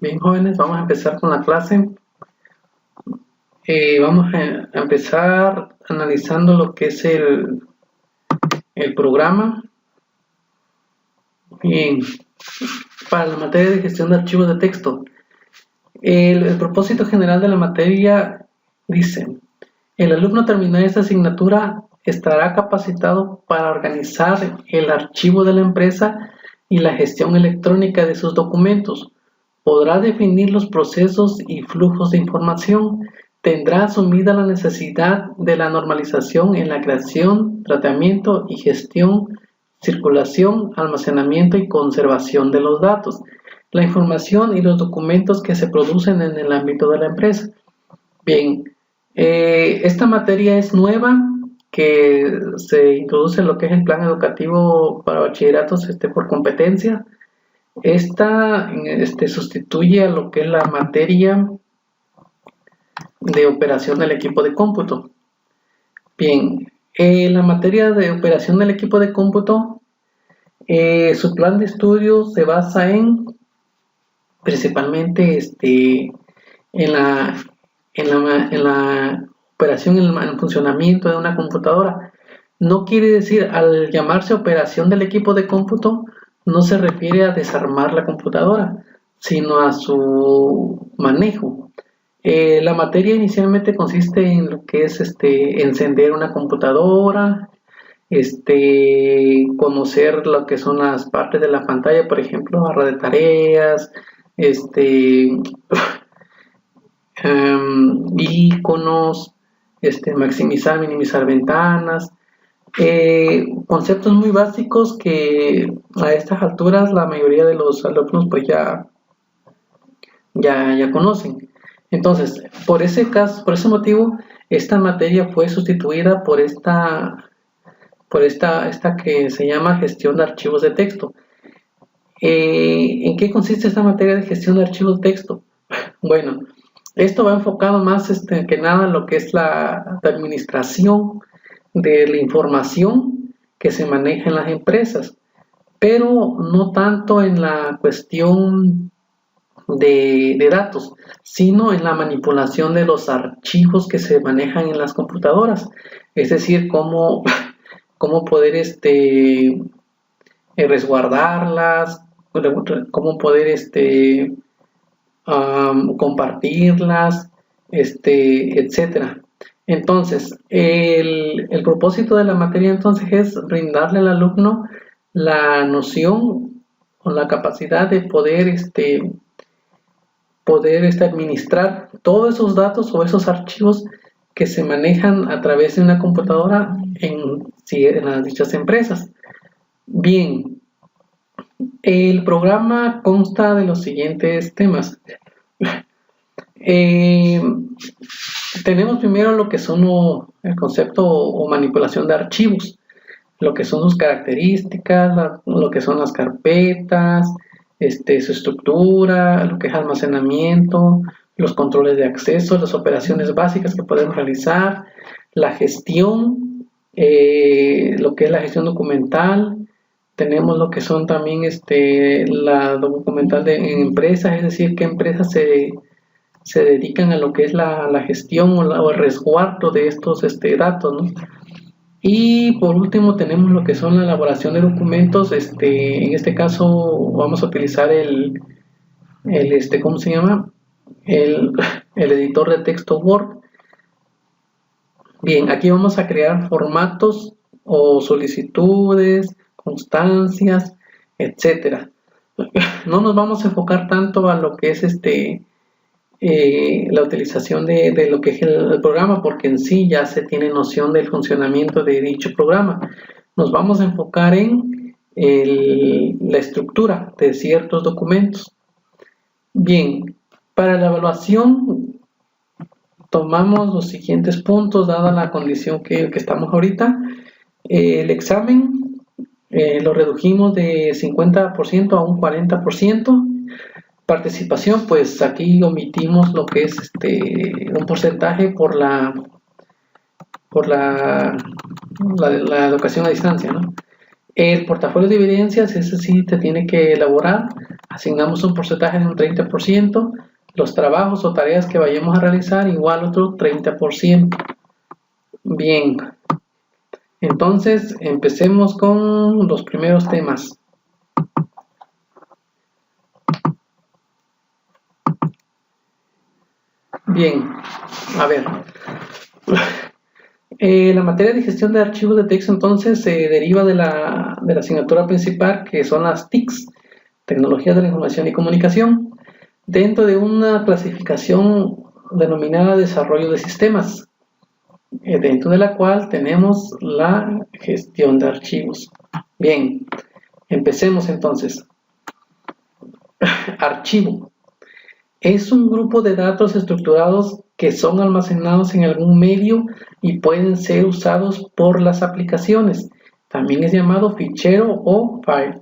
Bien, jóvenes, vamos a empezar con la clase. Vamos a empezar analizando lo que es el programa. Bien, para la materia de gestión de archivos de texto. El propósito general de la materia dice: el alumno terminado esta asignatura estará capacitado para organizar el archivo de la empresa y la gestión electrónica de sus documentos. Podrá definir los procesos y flujos de información. Tendrá asumida la necesidad de la normalización en la creación, tratamiento y gestión, circulación, almacenamiento y conservación de los datos, la información y los documentos que se producen en el ámbito de la empresa. Bien, esta materia es nueva, que se introduce en lo que es el plan educativo para bachilleratos por competencia. Esta sustituye a lo que es la materia de operación del equipo de cómputo. Bien, la materia de operación del equipo de cómputo, su plan de estudio se basa principalmente en la operación, en el funcionamiento de una computadora. No quiere decir, al llamarse operación del equipo de cómputo, no se refiere a desarmar la computadora, sino a su manejo. La materia inicialmente consiste en lo que es encender una computadora, conocer lo que son las partes de la pantalla, por ejemplo, barra de tareas, iconos, maximizar, minimizar ventanas, conceptos muy básicos que a estas alturas la mayoría de los alumnos pues ya conocen. Entonces, por ese motivo, esta materia fue sustituida por esta que se llama gestión de archivos de texto. ¿En qué consiste esta materia de gestión de archivos de texto? Bueno, esto va enfocado más que nada en lo que es la administración de la información que se maneja en las empresas, pero no tanto en la cuestión de datos, sino en la manipulación de los archivos que se manejan en las computadoras, es decir, cómo poder resguardarlas, cómo poder compartirlas, etcétera. Entonces, el propósito de la materia entonces es brindarle al alumno la noción o la capacidad de poder administrar todos esos datos o esos archivos que se manejan a través de una computadora en las dichas empresas. Bien, el programa consta de los siguientes temas. Tenemos primero lo que son el concepto o manipulación de archivos, lo que son sus características, lo que son las carpetas, su estructura, lo que es almacenamiento, los controles de acceso, las operaciones básicas que podemos realizar, la gestión, lo que es la gestión documental. Tenemos lo que son también la documental en empresas, es decir, qué empresas se dedican a lo que es la gestión o el resguardo de estos datos, ¿no? Y por último tenemos lo que son la elaboración de documentos. En este caso vamos a utilizar ¿cómo se llama? El editor de texto Word. Bien, aquí vamos a crear formatos o solicitudes, constancias, etcétera. No nos vamos a enfocar tanto a lo que es la utilización de lo que es el programa, porque en sí ya se tiene noción del funcionamiento de dicho programa. Nos vamos a enfocar en la estructura de ciertos documentos. Bien, para la evaluación tomamos los siguientes puntos, dada la condición que estamos ahorita. El examen lo redujimos de 50% a un 40%. Participación, pues aquí omitimos lo que es un porcentaje por la educación a distancia, ¿no? El portafolio de evidencias, ese sí te tiene que elaborar. Asignamos un porcentaje de un 30%. Los trabajos o tareas que vayamos a realizar, igual otro 30%. Bien. Entonces, empecemos con los primeros temas. Bien, a ver. La materia de gestión de archivos de texto entonces se deriva de la asignatura principal, que son las TICs, Tecnologías de la Información y Comunicación, dentro de una clasificación denominada Desarrollo de Sistemas, dentro de la cual tenemos la gestión de archivos. Bien, empecemos entonces. Archivo. Es un grupo de datos estructurados que son almacenados en algún medio y pueden ser usados por las aplicaciones. También es llamado fichero o file.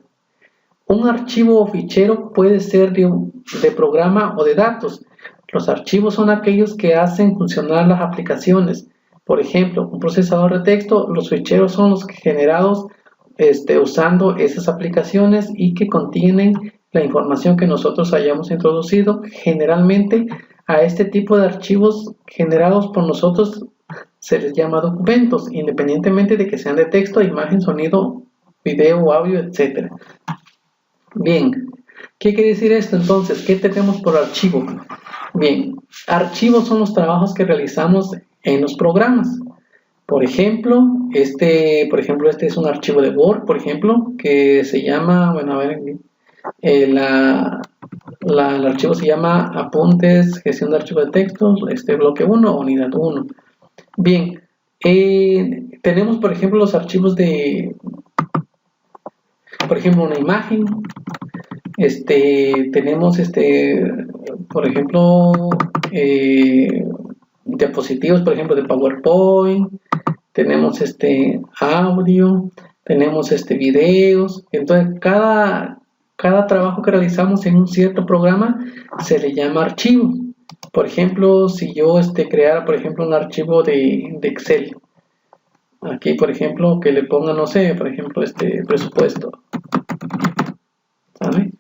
Un archivo o fichero puede ser de programa o de datos. Los archivos son aquellos que hacen funcionar las aplicaciones. Por ejemplo, un procesador de texto, los ficheros son los generados usando esas aplicaciones y que contienen la información que nosotros hayamos introducido. Generalmente a este tipo de archivos generados por nosotros se les llama documentos, independientemente de que sean de texto, imagen, sonido, video, audio, etc. Bien, ¿qué quiere decir esto entonces? ¿Qué tenemos por archivo? Bien, archivos son los trabajos que realizamos en los programas. Por ejemplo, este es un archivo de Word, por ejemplo, que se llama, bueno, a ver, el archivo se llama apuntes, gestión de archivo de textos, bloque 1, unidad 1. Bien, tenemos, por ejemplo, los archivos de, por ejemplo, una imagen. Tenemos, por ejemplo, diapositivos, por ejemplo, de PowerPoint. Tenemos audio, tenemos videos. Entonces, cada trabajo que realizamos en un cierto programa se le llama archivo. Por ejemplo, si yo creara, por ejemplo, un archivo de Excel. Aquí, por ejemplo, que le ponga, no sé, por ejemplo, presupuesto. ¿Sabe?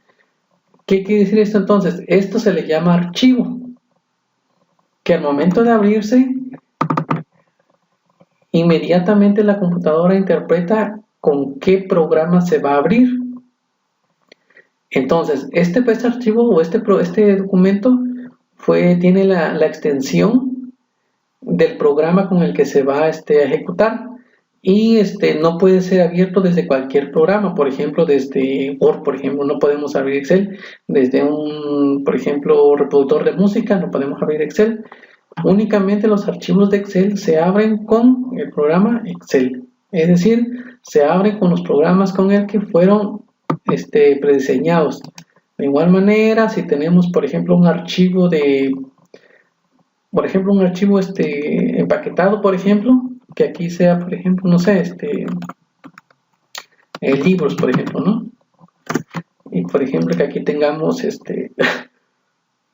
¿Qué quiere decir esto entonces? Esto se le llama archivo, que al momento de abrirse, inmediatamente la computadora interpreta con qué programa se va a abrir. Entonces, este archivo o este documento tiene la extensión del programa con el que se va a ejecutar y no puede ser abierto desde cualquier programa. Por ejemplo, desde Word, por ejemplo, no podemos abrir Excel. Desde un, por ejemplo, reproductor de música no podemos abrir Excel. Únicamente los archivos de Excel se abren con el programa Excel, es decir, se abren con los programas con el que fueron prediseñados. De igual manera, si tenemos, por ejemplo, un archivo empaquetado, por ejemplo, que aquí sea, por ejemplo, no sé, libros, por ejemplo, ¿no? Y por ejemplo que aquí tengamos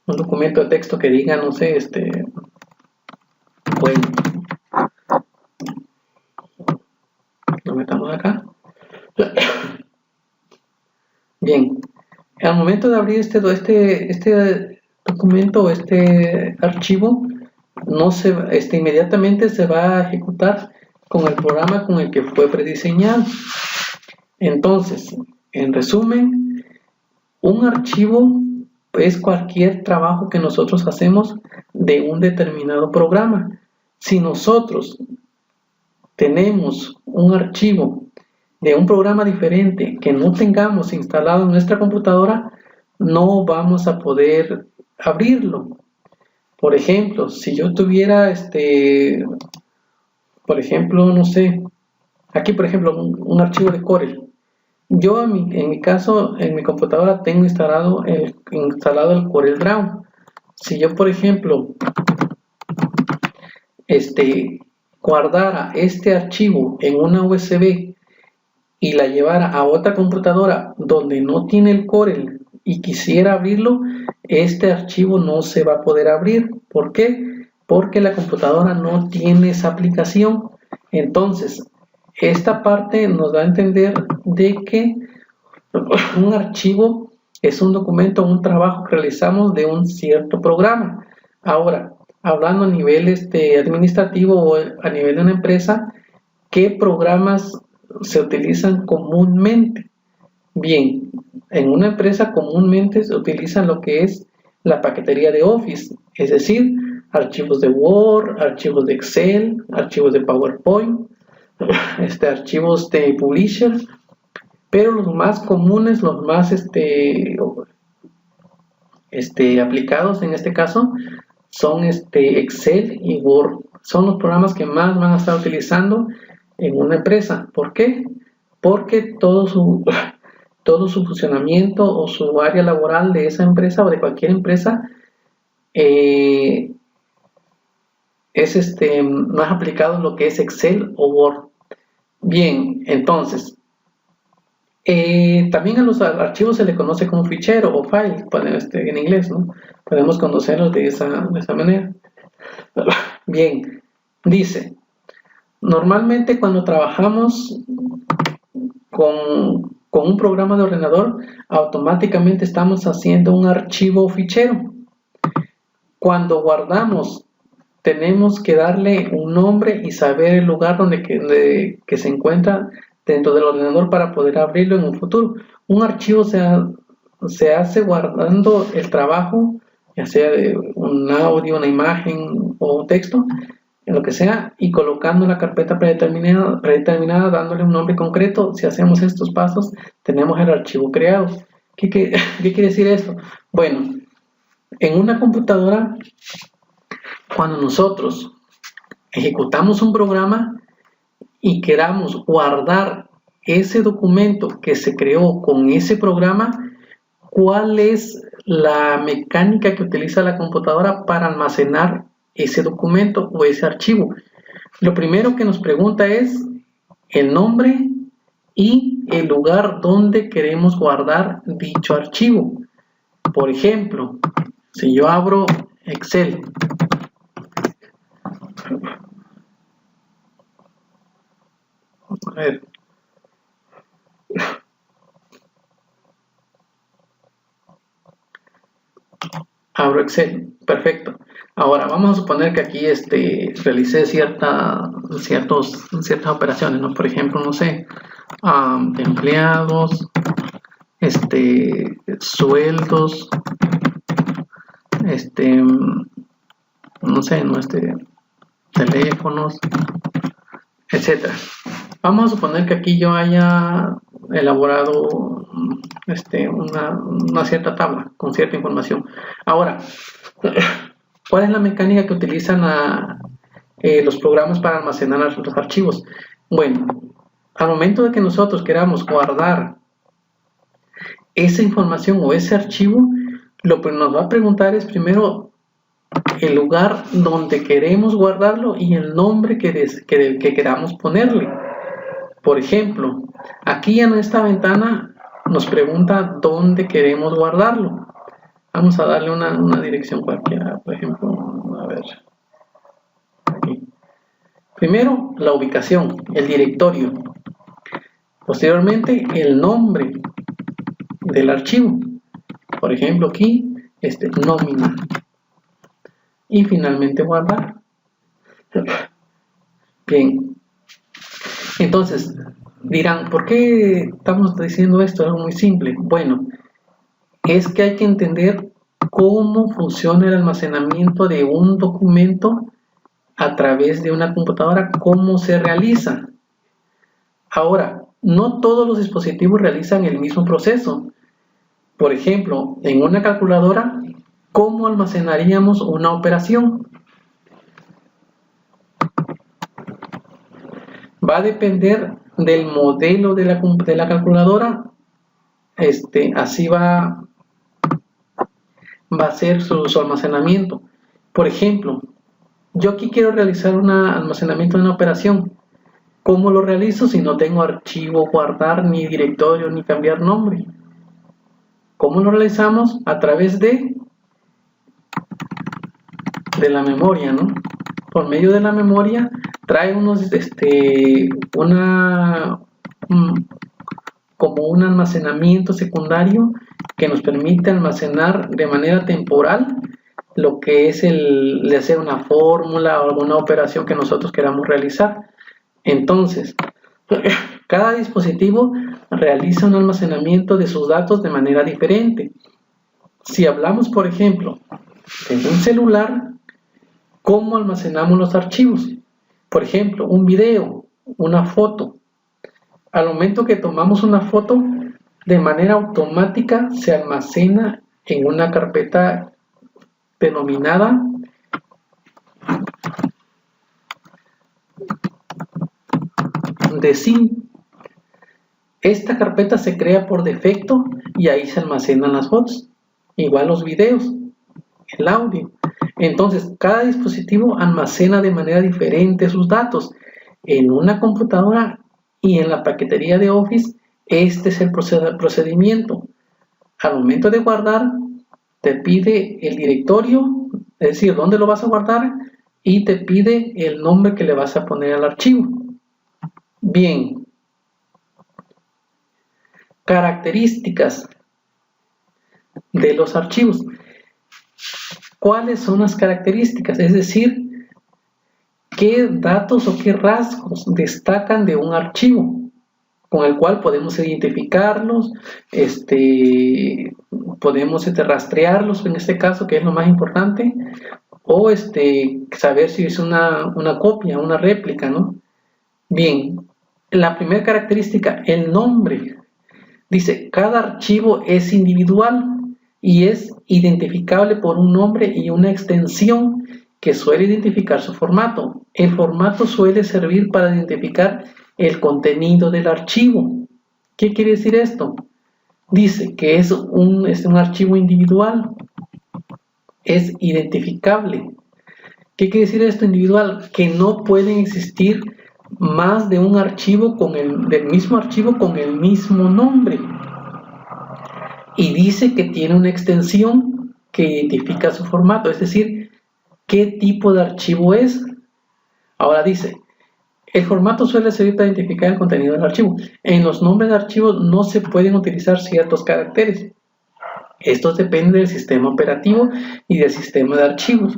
un documento de texto que diga, no sé, bueno, lo metamos acá. Bien, al momento de abrir este documento o archivo, inmediatamente se va a ejecutar con el programa con el que fue prediseñado. Entonces, en resumen, un archivo es cualquier trabajo que nosotros hacemos de un determinado programa. Si nosotros tenemos un archivo de un programa diferente que no tengamos instalado en nuestra computadora, no vamos a poder abrirlo. Por ejemplo, si yo tuviera por ejemplo, no sé, aquí por ejemplo un archivo de Corel. Yo en mi caso, en mi computadora tengo instalado el Corel Draw. Si yo, por ejemplo, guardara este archivo en una USB y la llevara a otra computadora donde no tiene el Corel y quisiera abrirlo, este archivo no se va a poder abrir. ¿Por qué? Porque la computadora no tiene esa aplicación. Entonces, esta parte nos da a entender de que un archivo es un documento, un trabajo que realizamos de un cierto programa. Ahora, hablando a nivel administrativo o a nivel de una empresa, ¿qué programas se utilizan comúnmente? Bien, en una empresa comúnmente se utiliza lo que es la paquetería de Office, es decir, archivos de Word, archivos de Excel, archivos de PowerPoint, archivos de Publisher, pero los más comunes, los más aplicados en este caso, son Excel y Word. Son los programas que más van a estar utilizando en una empresa. ¿Por qué? Porque todo su funcionamiento o su área laboral de esa empresa o de cualquier empresa es más aplicado en lo que es Excel o Word. Bien, entonces, también a los archivos se le conoce como fichero o file en inglés, ¿no? Podemos conocerlos de esa manera. Bien, dice, normalmente cuando trabajamos con un programa de ordenador, automáticamente estamos haciendo un archivo fichero. Cuando guardamos, tenemos que darle un nombre y saber el lugar donde que se encuentra dentro del ordenador para poder abrirlo en un futuro. Un archivo se hace guardando el trabajo, ya sea de un audio, una imagen o un texto, en lo que sea, y colocando la carpeta predeterminada, dándole un nombre concreto. Si hacemos estos pasos, tenemos el archivo creado. ¿Qué quiere decir esto? Bueno, en una computadora, cuando nosotros ejecutamos un programa y queramos guardar ese documento que se creó con ese programa, ¿cuál es la mecánica que utiliza la computadora para almacenar ese documento o ese archivo? Lo primero que nos pregunta es el nombre y el lugar donde queremos guardar dicho archivo. Por ejemplo, si yo abro Excel, a ver, abro Excel, perfecto. Ahora vamos a suponer que aquí realicé ciertas operaciones, ¿no? Por ejemplo, no sé, empleados, sueldos, no sé, ¿no? Teléfonos, etcétera. Vamos a suponer que aquí yo haya elaborado una cierta tabla con cierta información. Ahora, ¿cuál es la mecánica que utilizan los programas para almacenar los archivos? Bueno, al momento de que nosotros queramos guardar esa información o ese archivo, lo que nos va a preguntar es primero el lugar donde queremos guardarlo y el nombre que queramos ponerle. Por ejemplo, aquí en esta ventana nos pregunta dónde queremos guardarlo. Vamos a darle una dirección cualquiera, por ejemplo, a ver, aquí. Primero, la ubicación, el directorio. Posteriormente, el nombre del archivo. Por ejemplo, aquí, nómina. Y finalmente guardar. Bien. Entonces, dirán, ¿por qué estamos diciendo esto? Es algo muy simple. Bueno, es que hay que entender cómo funciona el almacenamiento de un documento a través de una computadora, cómo se realiza. Ahora, no todos los dispositivos realizan el mismo proceso. Por ejemplo, en una calculadora, ¿cómo almacenaríamos una operación? Va a depender del modelo de la calculadora. Así va a ser su almacenamiento. Por ejemplo, yo aquí quiero realizar un almacenamiento de una operación. ¿Cómo lo realizo si no tengo archivo, guardar, ni directorio, ni cambiar nombre? ¿Cómo lo realizamos? A través de la memoria, ¿no? por medio de la memoria, trae como un almacenamiento secundario que nos permite almacenar de manera temporal lo que es de hacer una fórmula o alguna operación que nosotros queramos realizar. Entonces, cada dispositivo realiza un almacenamiento de sus datos de manera diferente. Si hablamos, por ejemplo, de un celular, ¿cómo almacenamos los archivos? Por ejemplo, un video, una foto. Al momento que tomamos una foto, de manera automática se almacena en una carpeta denominada de SIM. Esta carpeta se crea por defecto y ahí se almacenan las fotos, igual los videos, el audio. Entonces, cada dispositivo almacena de manera diferente sus datos. En una computadora y en la paquetería de Office, este es el procedimiento. Al momento de guardar, te pide el directorio, es decir, dónde lo vas a guardar, y te pide el nombre que le vas a poner al archivo. Bien. Características de los archivos. ¿Cuáles son las características? Es decir, ¿qué datos o qué rasgos destacan de un archivo con el cual podemos identificarlos, podemos rastrearlos en este caso, que es lo más importante, o saber si es una copia, una réplica, ¿no? Bien, la primera característica, el nombre. Dice, cada archivo es individual y es identificable por un nombre y una extensión que suele identificar su formato. El formato suele servir para identificar el contenido del archivo. ¿Qué quiere decir esto? Dice que es un archivo individual, es identificable. ¿Qué quiere decir esto individual? Que no pueden existir más de un archivo del mismo archivo con el mismo nombre. Y dice que tiene una extensión que identifica su formato, es decir, qué tipo de archivo es. Ahora dice, el formato suele servir para identificar el contenido del archivo. En los nombres de archivos no se pueden utilizar ciertos caracteres. Estos dependen del sistema operativo y del sistema de archivos.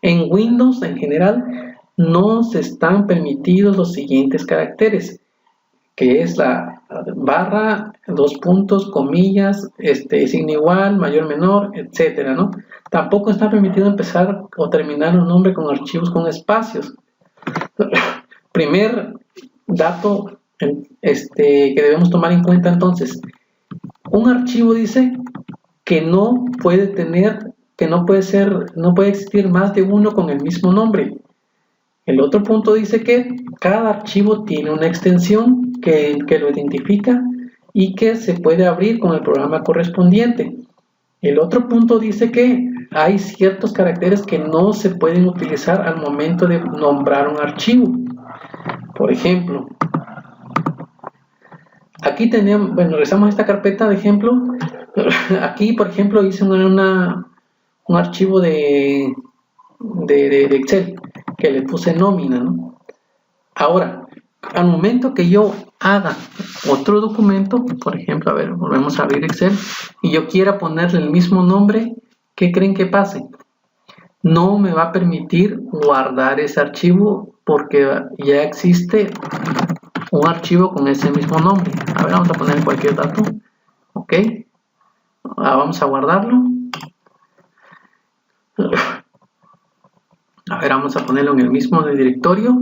En Windows, en general, no se están permitidos los siguientes caracteres, que es la barra, dos puntos, comillas, signo igual, mayor, menor, etcétera, ¿no? Tampoco está permitido empezar o terminar un nombre con archivos con espacios. Primer dato que debemos tomar en cuenta entonces, un archivo dice que no puede existir más de uno con el mismo nombre. El otro punto dice que cada archivo tiene una extensión que lo identifica y que se puede abrir con el programa correspondiente. El otro punto dice que hay ciertos caracteres que no se pueden utilizar al momento de nombrar un archivo. Por ejemplo, aquí tenemos, bueno, regresamos a esta carpeta de ejemplo. Aquí, por ejemplo, hice un archivo de Excel que le puse nómina, ¿no? Ahora, al momento que yo haga otro documento, por ejemplo, a ver, volvemos a abrir Excel, y yo quiera ponerle el mismo nombre, ¿qué creen que pase? No me va a permitir guardar ese archivo porque ya existe un archivo con ese mismo nombre. A ver, vamos a poner cualquier dato. Ok. Vamos a guardarlo. A ver, vamos a ponerlo en el mismo directorio.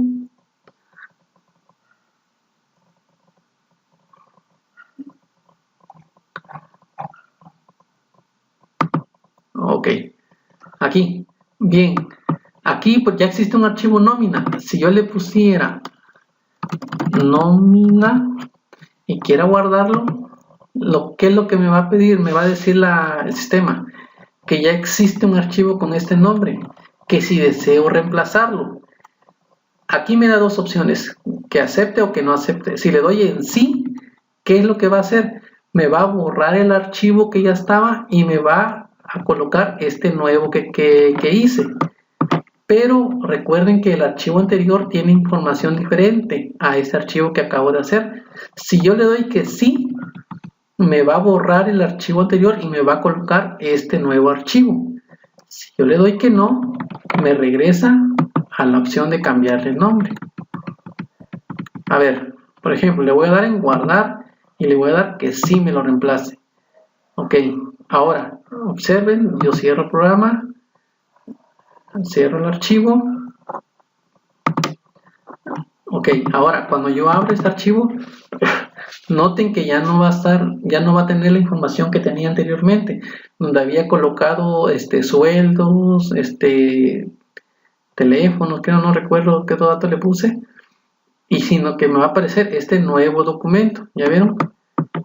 Ok. Aquí. Bien. Aquí pues ya existe un archivo nómina. Si yo le pusiera nómina y quiera guardarlo, ¿qué es lo que me va a pedir? Me va a decir el sistema que ya existe un archivo con este nombre, que si deseo reemplazarlo. Aquí me da dos opciones, que acepte o que no acepte. Si le doy en sí, ¿qué es lo que va a hacer? Me va a borrar el archivo que ya estaba y me va a colocar este nuevo que hice. pero recuerden que el archivo anterior tiene información diferente a ese archivo que acabo de hacer. Si yo le doy que sí, me va a borrar el archivo anterior y me va a colocar este nuevo archivo. Si yo le doy que no, me regresa a la opción de cambiarle el nombre. A ver, por ejemplo, le voy a dar en guardar y le voy a dar que sí me lo reemplace. Ok, ahora observen, yo cierro el programa, cierro el archivo. Ok, ahora cuando yo abro este archivo, noten que ya no va a tener la información que tenía anteriormente, donde había colocado sueldos, teléfonos, que no recuerdo qué dato le puse, y sino que me va a aparecer este nuevo documento. ¿Ya vieron?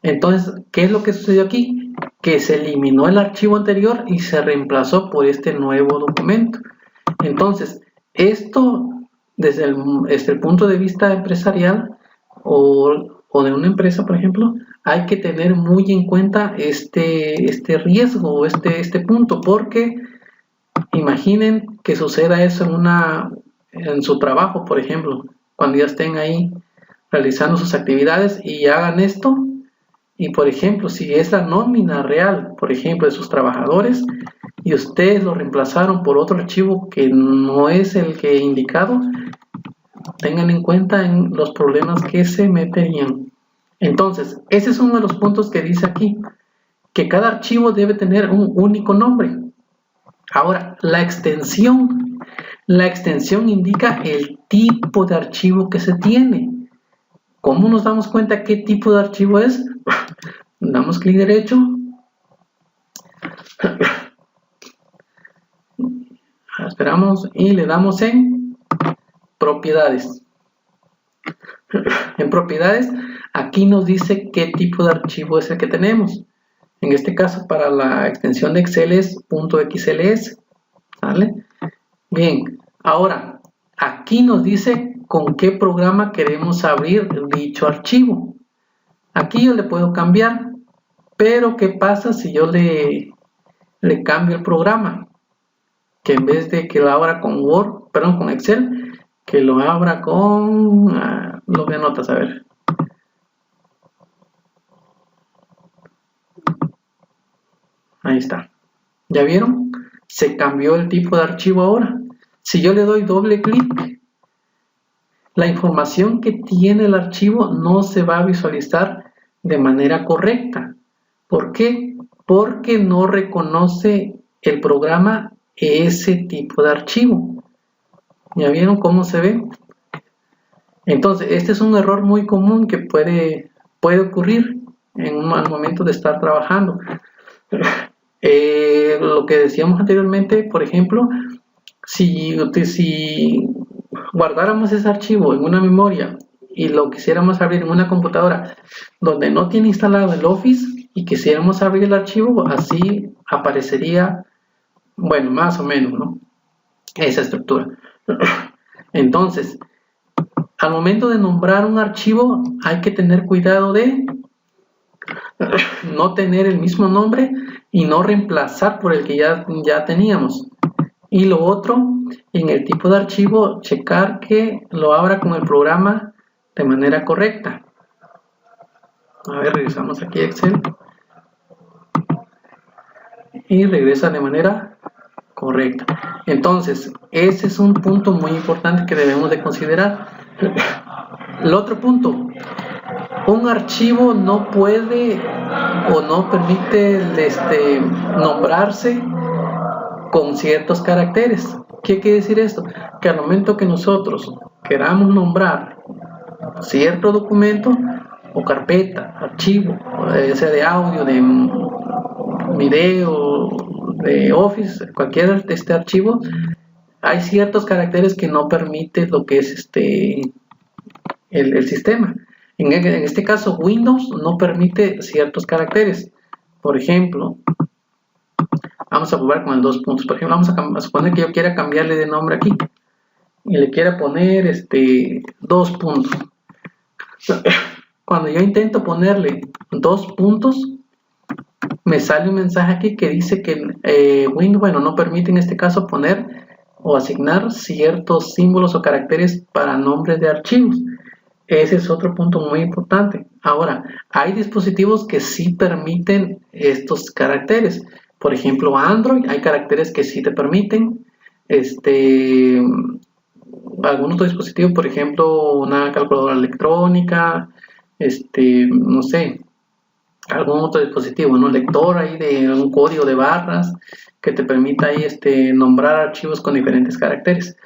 Entonces, ¿qué es lo que sucedió aquí? Que se eliminó el archivo anterior y se reemplazó por este nuevo documento. Entonces, esto desde el punto de vista empresarial o de una empresa, por ejemplo, hay que tener muy en cuenta este riesgo, este punto, porque imaginen que suceda eso en su trabajo, por ejemplo, cuando ya estén ahí realizando sus actividades y hagan esto, y por ejemplo, si es la nómina real, por ejemplo, de sus trabajadores, y ustedes lo reemplazaron por otro archivo que no es el que he indicado, tengan en cuenta en los problemas que se meterían. Entonces, ese es uno de los puntos que dice aquí, que cada archivo debe tener un único nombre. Ahora, la extensión indica el tipo de archivo que se tiene. ¿Cómo nos damos cuenta qué tipo de archivo es? Damos clic derecho. Esperamos y le damos en propiedades. En propiedades, aquí nos dice qué tipo de archivo es el que tenemos. En este caso, para la extensión de Excel es .xls. ¿Vale? Bien, ahora, aquí nos dice con qué programa queremos abrir dicho archivo. Aquí yo le puedo cambiar, pero ¿qué pasa si yo le cambio el programa? Que en vez de que lo abra con con Excel, que lo abra con lo que anotas, a ver. Ahí está. ¿Ya vieron? Se cambió el tipo de archivo ahora. Si yo le doy doble clic, la información que tiene el archivo no se va a visualizar de manera correcta. ¿Por qué? Porque no reconoce el programa ese tipo de archivo. ¿Ya vieron cómo se ve? Entonces, este es un error muy común que puede ocurrir al momento de estar trabajando. Lo que decíamos anteriormente, por ejemplo, si guardáramos ese archivo en una memoria y lo quisiéramos abrir en una computadora donde no tiene instalado el Office y quisiéramos abrir el archivo, así aparecería, bueno, más o menos, ¿no? Esa estructura. Entonces, al momento de nombrar un archivo hay que tener cuidado de no tener el mismo nombre y no reemplazar por el que ya teníamos. Y lo otro, en el tipo de archivo, checar que lo abra con el programa de manera correcta. A ver, regresamos aquí a Excel. Y regresa de manera correcta. Entonces, ese es un punto muy importante que debemos de considerar. El otro punto, un archivo no puede o no permite nombrarse con ciertos caracteres. ¿Qué quiere decir esto? Que al momento que nosotros queramos nombrar cierto documento o carpeta, archivo, ya sea de audio, de video, de Office, cualquier de este archivo, hay ciertos caracteres que no permite lo que es el sistema. En este caso, Windows no permite ciertos caracteres. Por ejemplo, vamos a probar con el 2 puntos. Por ejemplo, vamos a suponer que yo quiera cambiarle de nombre aquí y le quiera poner 2 puntos. Cuando yo intento ponerle 2 puntos, me sale un mensaje aquí que dice que Windows, bueno, no permite en este caso poner o asignar ciertos símbolos o caracteres para nombres de archivos. Ese es otro punto muy importante. Ahora, hay dispositivos que sí permiten estos caracteres. Por ejemplo, Android, hay caracteres que sí te permiten. Algún otro dispositivo, por ejemplo, una calculadora electrónica, no sé, algún otro dispositivo, ¿no? Lector ahí de un código de barras que te permita ahí nombrar archivos con diferentes caracteres.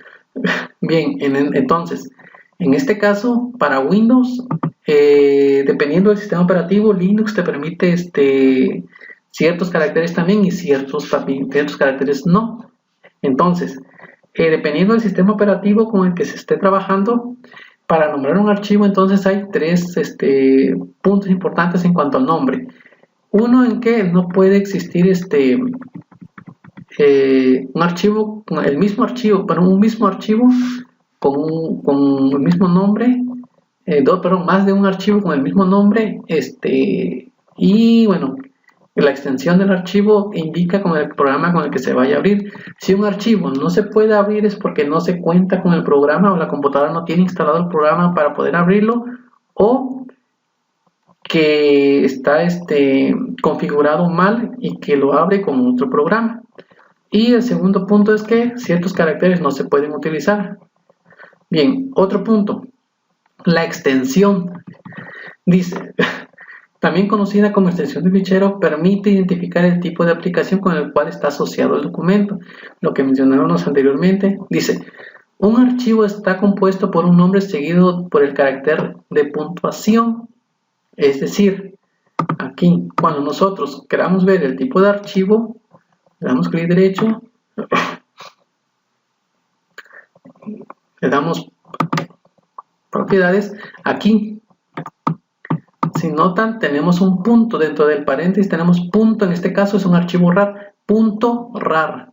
Bien, entonces, en este caso, para Windows, dependiendo del sistema operativo, Linux te permite ciertos caracteres también y ciertos caracteres no. Entonces, dependiendo del sistema operativo con el que se esté trabajando, para nombrar un archivo, entonces hay tres puntos importantes en cuanto al nombre. Uno, en que no puede existir un archivo, el mismo archivo, pero un mismo archivo con el mismo nombre, más de un archivo con el mismo nombre, y bueno, la extensión del archivo indica con el programa con el que se vaya a abrir. Si un archivo no se puede abrir es porque no se cuenta con el programa o la computadora no tiene instalado el programa para poder abrirlo, o que está configurado mal y que lo abre con otro programa. Y el segundo punto es que ciertos caracteres no se pueden utilizar. Bien, otro punto, la extensión. Dice, también conocida como extensión de fichero, permite identificar el tipo de aplicación con el cual está asociado el documento. Lo que mencionábamos anteriormente, dice, un archivo está compuesto por un nombre seguido por el carácter de puntuación. Es decir, aquí, cuando nosotros queramos ver el tipo de archivo, le damos clic derecho, le damos propiedades, aquí, si notan, tenemos un punto dentro del paréntesis, tenemos punto, en este caso es un archivo RAR, punto RAR.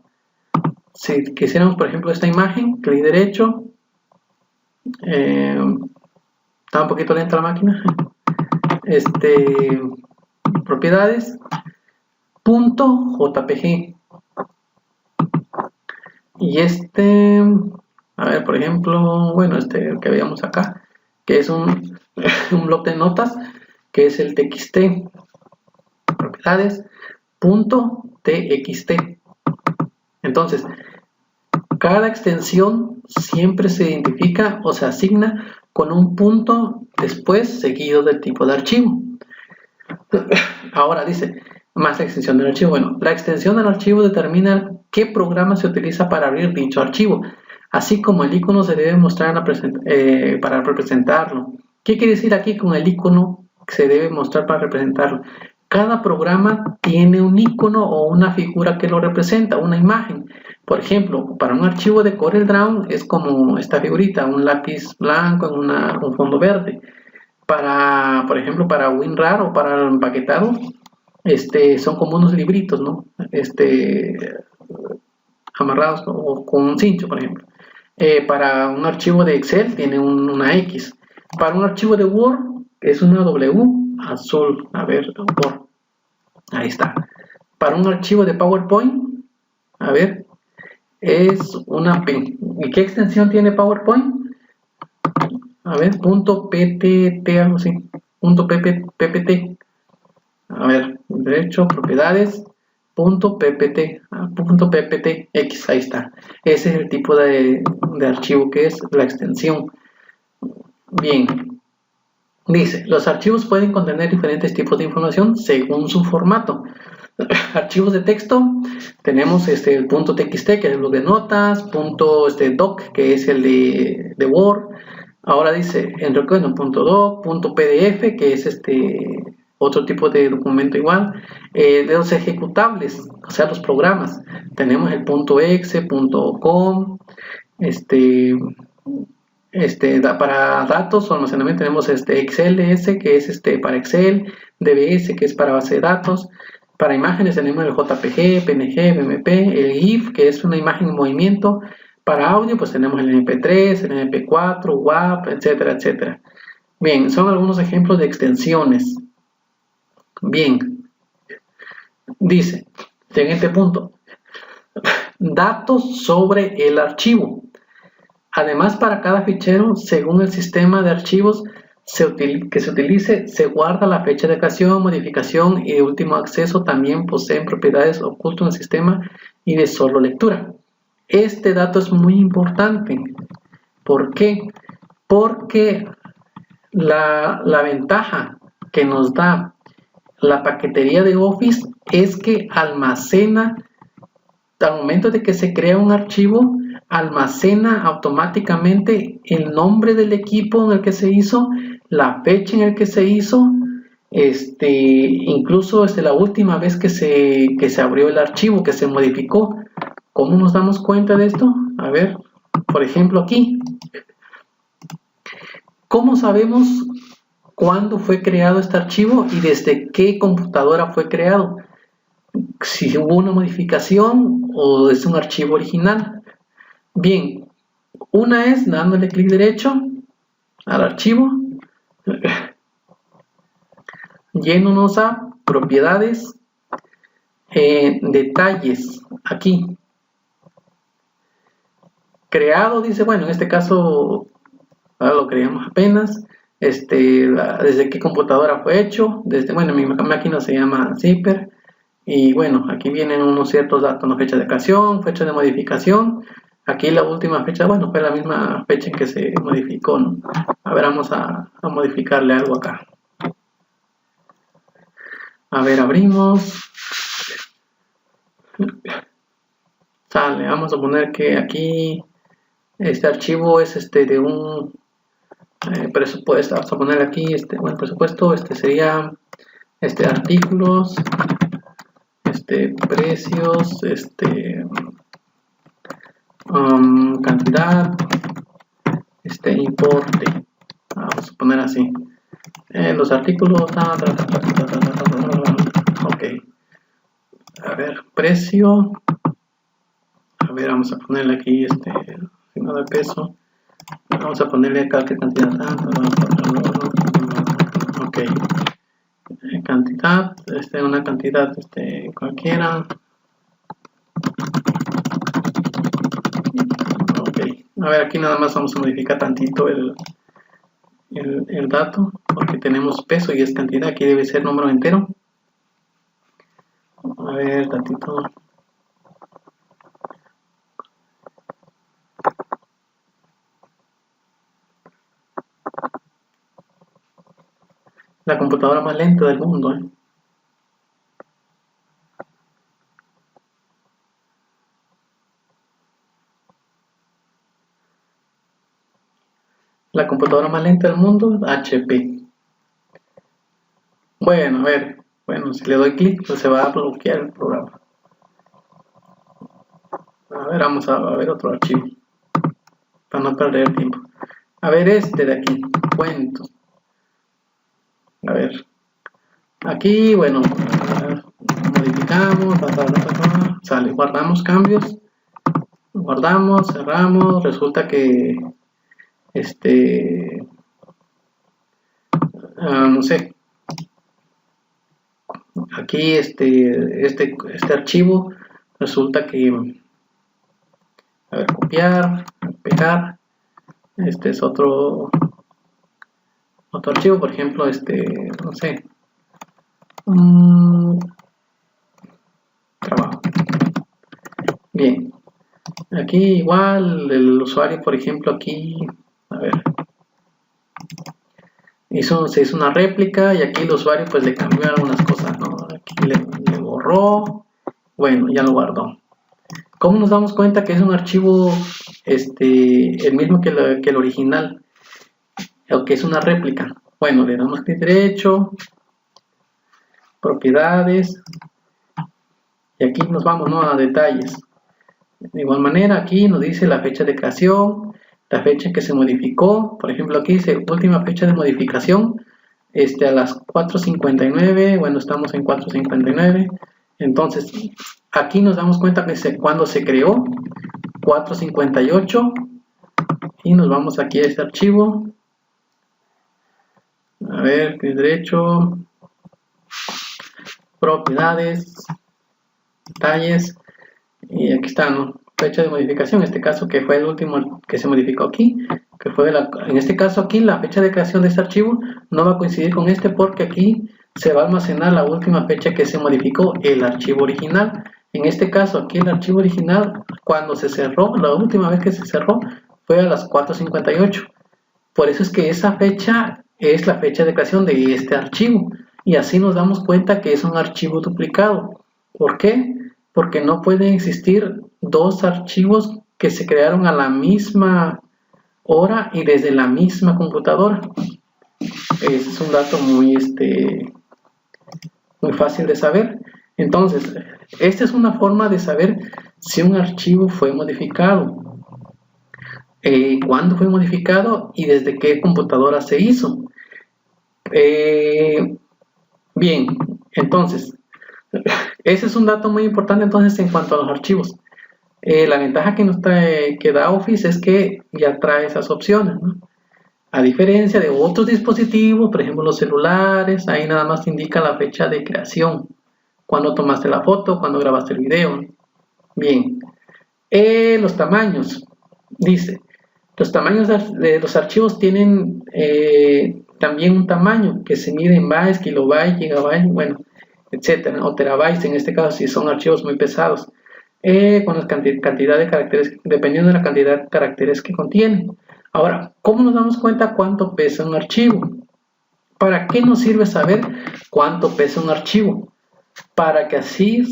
Si quisiéramos, por ejemplo, esta imagen, clic derecho, está un poquito lenta la máquina, propiedades, punto JPG. Y a ver, por ejemplo, bueno, que veíamos acá, que es un bloc de notas, que es el TXT, propiedades, punto TXT. Entonces, cada extensión siempre se identifica o se asigna con un punto después seguido del tipo de archivo. Ahora dice, más la extensión del archivo. Bueno, la extensión del archivo determina qué programa se utiliza para abrir dicho archivo, así como el icono se debe mostrar para representarlo. ¿Qué quiere decir aquí con el icono que se debe mostrar para representarlo? Cada programa tiene un icono o una figura que lo representa, una imagen. Por ejemplo, para un archivo de CorelDRAW es como esta figurita, un lápiz blanco en un fondo verde. Por ejemplo, para WinRAR o para el empaquetado, son como unos libritos, ¿no? Amarrados o con un cincho, por ejemplo. Para un archivo de Excel tiene una X. Para un archivo de Word es una W azul. A ver, Word. Ahí está. Para un archivo de PowerPoint, a ver, es una P. ¿Y qué extensión tiene PowerPoint? A ver, punto .ptt, algo así. Punto .ppt. A ver, derecho, propiedades, punto .ppt, punto .pptx, ahí está. Ese es el tipo de archivo que es la extensión. Bien. Dice, los archivos pueden contener diferentes tipos de información según su formato. Archivos de texto, tenemos el punto .txt, que es el bloc de notas, punto .doc, que es el de Word. Ahora dice, punto .doc, punto .pdf, que es otro tipo de documento igual. De los ejecutables, o sea, los programas, tenemos el punto .exe, punto .com, para datos o almacenamiento tenemos XLS, que es para Excel, DBS, que es para base de datos. Para imágenes tenemos el JPG, PNG, BMP, el GIF, que es una imagen en movimiento. Para audio pues tenemos el MP3, el MP4, WAV, etcétera, etcétera. Bien, son algunos ejemplos de extensiones. Bien, dice, siguiente punto. datos sobre el archivo. Además, para cada fichero, según el sistema de archivos que se utilice, se guarda la fecha de creación, modificación y de último acceso. También poseen propiedades ocultas en el sistema y de solo lectura. Este dato es muy importante. ¿Por qué? Porque la ventaja que nos da la paquetería de Office es que almacena, al momento de que se crea un archivo, almacena automáticamente el nombre del equipo en el que se hizo, la fecha en el que se hizo, incluso la última vez que se abrió el archivo, que se modificó. ¿Cómo nos damos cuenta de esto? A ver, por ejemplo aquí. ¿Cómo sabemos cuándo fue creado este archivo y desde qué computadora fue creado? Si hubo una modificación o es un archivo original. Bien, una es dándole clic derecho al archivo, yéndonos a propiedades, detalles, aquí. Creado, dice, bueno, en este caso lo creamos apenas. Desde qué computadora fue hecho, bueno, mi máquina se llama Zipper. Y bueno, aquí vienen unos ciertos datos, ¿no? Fecha de creación, fecha de modificación. Aquí la última fecha, bueno, fue la misma fecha en que se modificó, ¿no? A ver, vamos a modificarle algo acá. A ver, abrimos. Sale, vamos a poner que aquí este archivo es de un presupuesto. Vamos a poner aquí bueno, presupuesto, sería artículos, precios, cantidad, importe. Vamos a poner así. Los artículos. Ok. A ver, precio. A ver, vamos a ponerle aquí signo de peso. Vamos a ponerle acá qué cantidad. Ok. Cantidad, una cantidad cualquiera. Ok. A ver, aquí nada más vamos a modificar tantito el dato, porque tenemos peso y es cantidad. Aquí debe ser número entero. A ver, tantito. La computadora más lenta del mundo, ¿eh? La computadora más lenta del mundo, HP. Bueno, a ver. Bueno, si le doy clic, pues se va a bloquear el programa. A ver, vamos a ver otro archivo. Para no perder tiempo. A ver de aquí. Cuentos. A ver. Aquí, bueno, modificamos, sale, guardamos cambios, guardamos, cerramos, resulta que no sé, aquí este archivo resulta que, a ver, copiar, pegar, es otro archivo, por ejemplo, no sé, trabajo. Bien, aquí igual el usuario, por ejemplo, aquí, a ver, se hizo una réplica y aquí el usuario pues le cambió algunas cosas, ¿no? Aquí le borró, bueno, ya lo guardó. ¿Cómo nos damos cuenta que es un archivo el mismo que el original? O que es una réplica. Bueno, le damos clic derecho, propiedades, y aquí nos vamos, ¿no?, a detalles. De igual manera, aquí nos dice la fecha de creación, la fecha en que se modificó. Por ejemplo, aquí dice última fecha de modificación, a las 4:59. Bueno, estamos en 4:59. Entonces, aquí nos damos cuenta que cuando se creó, 4:58. Y nos vamos aquí a este archivo. A ver, clic derecho, propiedades, detalles, y aquí está, ¿no? fecha de modificación, en este caso que fue el último que se modificó aquí, que fue en este caso aquí la fecha de creación de este archivo no va a coincidir con este porque aquí se va a almacenar la última fecha que se modificó el archivo original. En este caso aquí el archivo original cuando se cerró, la última vez que se cerró fue a las 4:58. Por eso es que esa fecha es la fecha de creación de este archivo y así nos damos cuenta que es un archivo duplicado. ¿Por qué? Porque no pueden existir dos archivos que se crearon a la misma hora y desde la misma computadora. Ese es un dato muy fácil de saber. Entonces, esta es una forma de saber si un archivo fue modificado, cuándo fue modificado y desde qué computadora se hizo. Bien, entonces, ese es un dato muy importante entonces en cuanto a los archivos. La ventaja que nos trae, que da Office es que ya trae esas opciones, ¿no? A diferencia de otros dispositivos, por ejemplo los celulares, ahí nada más te indica la fecha de creación, cuando tomaste la foto, cuando grabaste el video. Bien, los tamaños, dice, los tamaños de los archivos tienen también un tamaño que se mide en bytes, kilobytes, gigabytes, bueno, etcétera, o terabytes en este caso si son archivos muy pesados, con la cantidad de caracteres, dependiendo de la cantidad de caracteres que contienen. Ahora, ¿cómo nos damos cuenta cuánto pesa un archivo? ¿Para qué nos sirve saber cuánto pesa un archivo? Para que así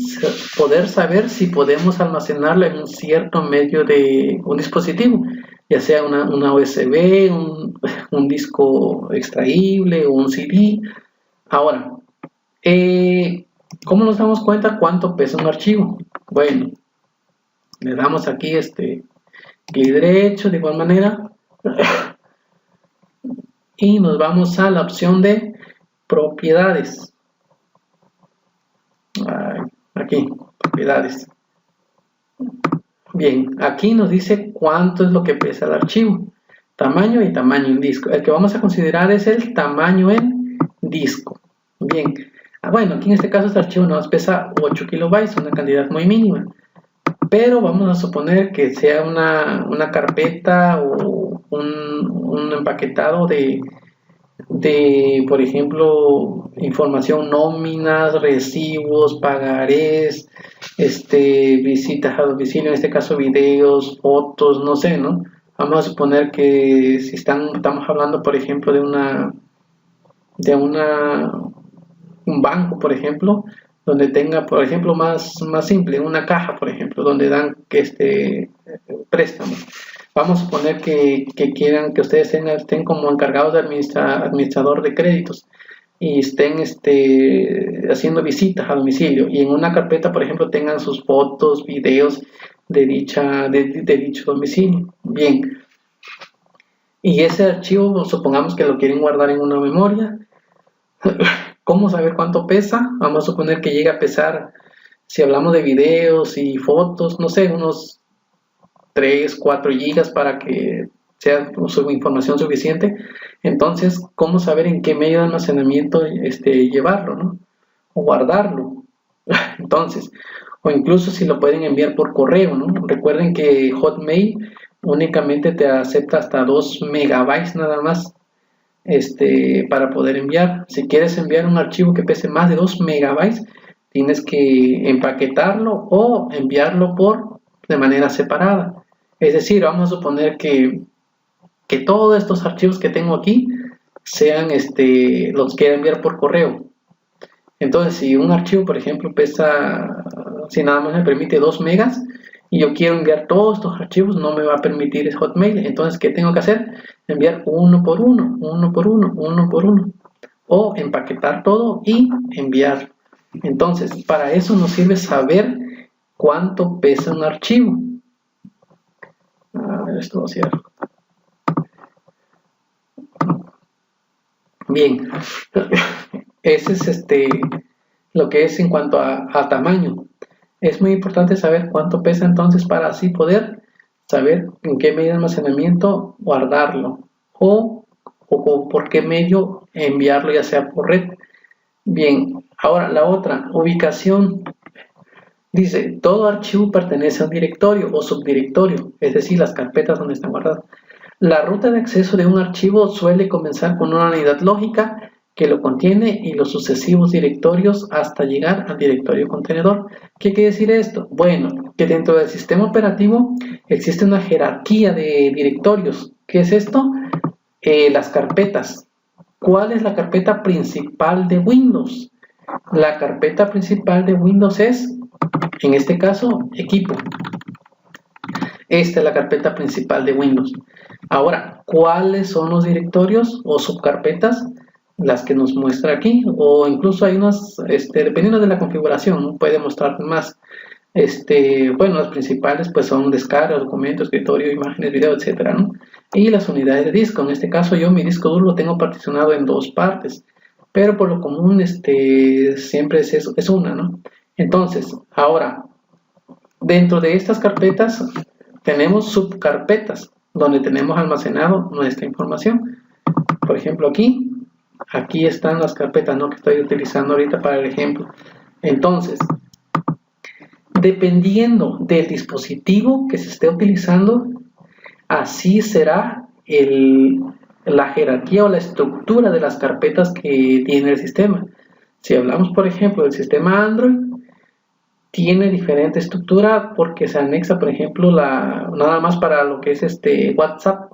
poder saber si podemos almacenarlo en un cierto medio de un dispositivo, ya sea una USB, un disco extraíble o un CD. Ahora, ¿cómo nos damos cuenta cuánto pesa un archivo? Bueno, le damos aquí clic derecho de igual manera y nos vamos a la opción de propiedades. Aquí, propiedades. Bien, aquí nos dice cuánto es lo que pesa el archivo, tamaño y tamaño en disco. El que vamos a considerar es el tamaño en disco. Bien, bueno, aquí en este caso este archivo nos pesa 8 kilobytes, una cantidad muy mínima. Pero vamos a suponer que sea una carpeta o un empaquetado de, por ejemplo, información, nóminas, recibos, pagarés, visitas a domicilio, en este caso videos, fotos, no sé, ¿no? Vamos a suponer que si estamos hablando, por ejemplo, de un banco, por ejemplo, donde tenga, por ejemplo, más simple, una caja, por ejemplo, donde dan préstamo. Vamos a suponer que quieran que ustedes estén como encargados de administrador de créditos y estén haciendo visitas a domicilio y en una carpeta, por ejemplo, tengan sus fotos, videos de dicho domicilio. Bien. Y ese archivo, supongamos que lo quieren guardar en una memoria. ¿Cómo saber cuánto pesa? Vamos a suponer que llega a pesar, si hablamos de videos y fotos, no sé, unos 3, 4 gigas para que sea su información suficiente. Entonces, ¿cómo saber en qué medio de almacenamiento llevarlo, ¿no? O guardarlo. Entonces, o incluso si lo pueden enviar por correo, ¿no? Recuerden que Hotmail únicamente te acepta hasta 2 megabytes nada más. Para poder enviar. Si quieres enviar un archivo que pese más de 2 megabytes, tienes que empaquetarlo o enviarlo de manera separada. Es decir, vamos a suponer que todos estos archivos que tengo aquí sean los quiero enviar por correo. Entonces, si un archivo, por ejemplo, si nada más me permite 2 megas, y yo quiero enviar todos estos archivos, no me va a permitir el Hotmail. Entonces, ¿qué tengo que hacer? Enviar uno por uno, o empaquetar todo y enviar. Entonces, para eso nos sirve saber cuánto pesa un archivo. A ver, esto lo cierro. Bien, ese es lo que es en cuanto a tamaño. Es muy importante saber cuánto pesa entonces para así poder saber en qué medio de almacenamiento guardarlo o por qué medio enviarlo, ya sea por red. Bien, ahora la otra, ubicación. Dice, todo archivo pertenece a un directorio o subdirectorio, es decir, las carpetas donde están guardadas. La ruta de acceso de un archivo suele comenzar con una unidad lógica que lo contiene y los sucesivos directorios hasta llegar al directorio contenedor. ¿Qué quiere decir esto? Bueno, que dentro del sistema operativo existe una jerarquía de directorios. ¿Qué es esto? Las carpetas. ¿Cuál es la carpeta principal de Windows? La carpeta principal de Windows es, en este caso, equipo. Esta es la carpeta principal de Windows. Ahora, ¿cuáles son los directorios o subcarpetas? Las que nos muestra aquí, o incluso hay unas, dependiendo de la configuración, ¿no? Puede mostrar más. Bueno, las principales pues son descarga, documentos, escritorio, imágenes, video, etcétera, ¿no? Y las unidades de disco. En este caso yo mi disco duro lo tengo particionado en dos partes, pero por lo común siempre es una, ¿no? Entonces, ahora, dentro de estas carpetas tenemos subcarpetas donde tenemos almacenado nuestra información. Por ejemplo, aquí están las carpetas, ¿no?, que estoy utilizando ahorita para el ejemplo. Entonces, dependiendo del dispositivo que se esté utilizando, así será la jerarquía o la estructura de las carpetas que tiene el sistema. Si hablamos, por ejemplo, del sistema Android, tiene diferente estructura porque se anexa, por ejemplo, nada más para lo que es WhatsApp.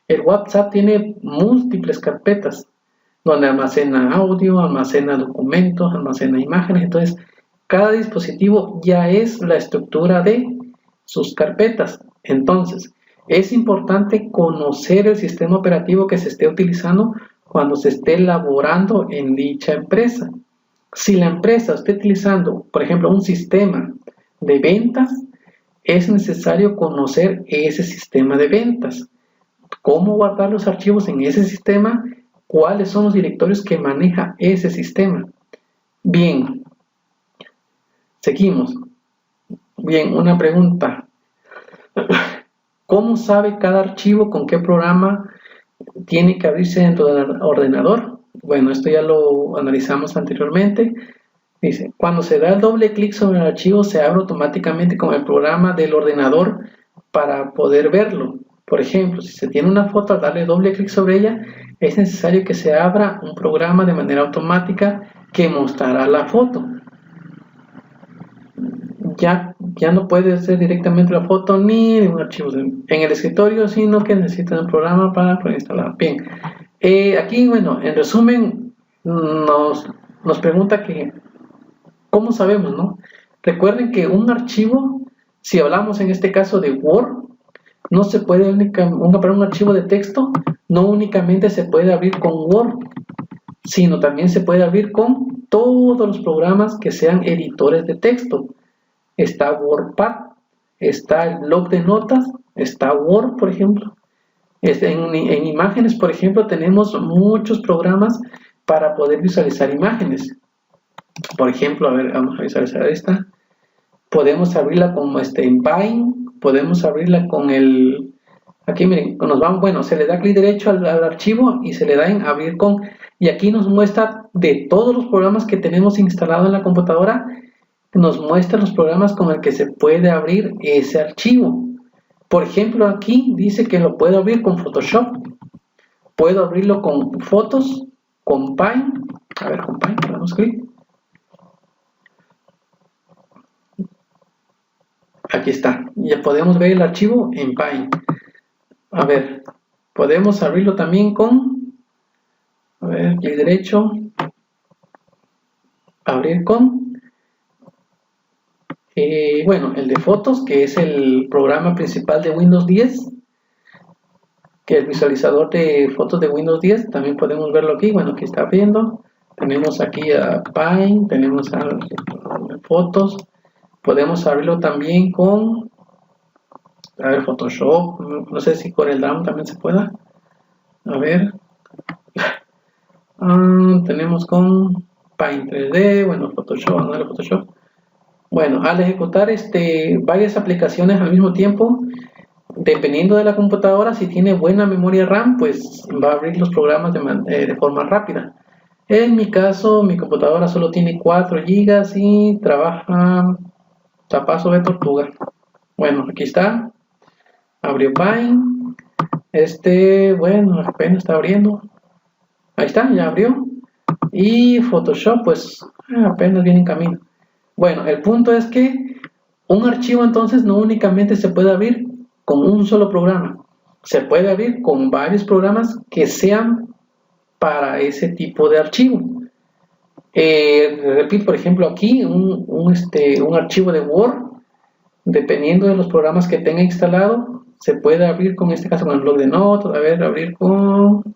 El WhatsApp tiene múltiples carpetas donde almacena audio, almacena documentos, almacena imágenes. Entonces, cada dispositivo ya es la estructura de sus carpetas. Entonces, es importante conocer el sistema operativo que se esté utilizando cuando se esté elaborando en dicha empresa. Si la empresa está utilizando, por ejemplo, un sistema de ventas, es necesario conocer ese sistema de ventas. Cómo guardar los archivos en ese sistema, cuáles son los directorios que maneja ese sistema. Bien, seguimos. Bien, una pregunta. ¿Cómo sabe cada archivo con qué programa tiene que abrirse dentro del ordenador? Bueno, esto ya lo analizamos anteriormente. Dice, cuando se da el doble clic sobre el archivo, se abre automáticamente con el programa del ordenador para poder verlo. Por ejemplo, si se tiene una foto, al darle doble clic sobre ella, es necesario que se abra un programa de manera automática que mostrará la foto. Ya no puede ser directamente la foto ni de un archivo en el escritorio, sino que necesita un programa para instalar. Bien, aquí, bueno, en resumen, nos pregunta que ¿cómo sabemos, no? Recuerden que un archivo, si hablamos en este caso de Word, no se puede para un archivo de texto, no únicamente se puede abrir con Word, sino también se puede abrir con todos los programas que sean editores de texto. Está WordPad, está el blog de notas, está Word, por ejemplo. En imágenes, por ejemplo, tenemos muchos programas para poder visualizar imágenes. Por ejemplo, a ver, vamos a visualizar esta. Podemos abrirla como en Paint, podemos abrirla con aquí miren, nos vamos, bueno, se le da clic derecho al archivo y se le da en abrir con, y aquí nos muestra de todos los programas que tenemos instalados en la computadora, nos muestra los programas con el que se puede abrir ese archivo. Por ejemplo, aquí dice que lo puedo abrir con Photoshop, puedo abrirlo con fotos, con Paint, a ver, con Paint, le damos clic. Aquí está, ya podemos ver el archivo en Paint. A ver, podemos abrirlo también con, a ver, clic derecho, abrir con, bueno, el de fotos, que es el programa principal de Windows 10, que es el visualizador de fotos de Windows 10, también podemos verlo aquí, bueno, aquí está abriendo, tenemos aquí a Paint, tenemos a fotos, podemos abrirlo también con, a ver, Photoshop, no sé si con el DAM también se pueda, a ver, tenemos con Paint 3D, bueno, Photoshop, no era Photoshop. Bueno, al ejecutar varias aplicaciones al mismo tiempo, dependiendo de la computadora, si tiene buena memoria RAM, pues va a abrir los programas de forma rápida. En mi caso, mi computadora solo tiene 4 GB y trabaja zapazo de tortuga. Bueno, aquí está. Abrió Paint. Bueno, apenas está abriendo. Ahí está, ya abrió. Y Photoshop, pues apenas viene en camino. Bueno, el punto es que un archivo entonces no únicamente se puede abrir con un solo programa. Se puede abrir con varios programas que sean para ese tipo de archivo. Repito, por ejemplo, aquí un archivo de Word, dependiendo de los programas que tenga instalado, se puede abrir con, este caso, con el blog de notas. A ver, abrir con,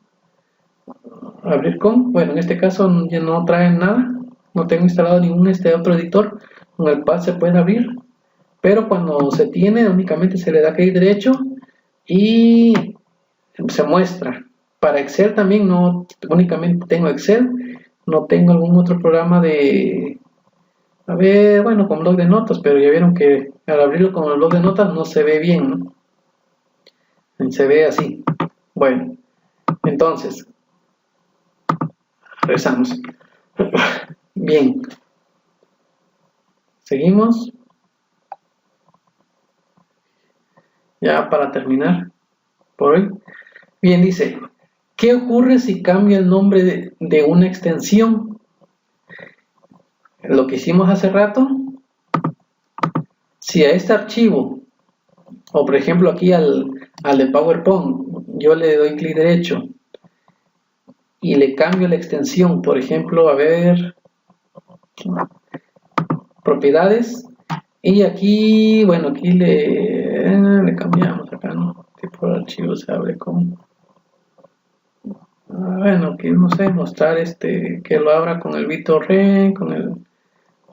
bueno, en este caso ya no trae nada, no tengo instalado ningún otro editor. Con el pad se puede abrir, pero cuando se tiene únicamente se le da clic derecho y se muestra. Para Excel también no únicamente tengo Excel, no tengo algún otro programa de, a ver, bueno, con blog de notas, pero ya vieron que al abrirlo con el blog de notas no se ve bien, ¿no? Se ve así. Bueno, entonces regresamos. Bien, seguimos. Ya para terminar por hoy. Bien, dice, ¿qué ocurre si cambio el nombre de una extensión? Lo que hicimos hace rato, si a este archivo, o por ejemplo aquí al de PowerPoint, yo le doy clic derecho y le cambio la extensión, por ejemplo, a ver, propiedades, y aquí, bueno, aquí le cambiamos acá, ¿no? Tipo de archivo se abre con, bueno, que no sé, mostrar que lo abra con el BitTorrent, con el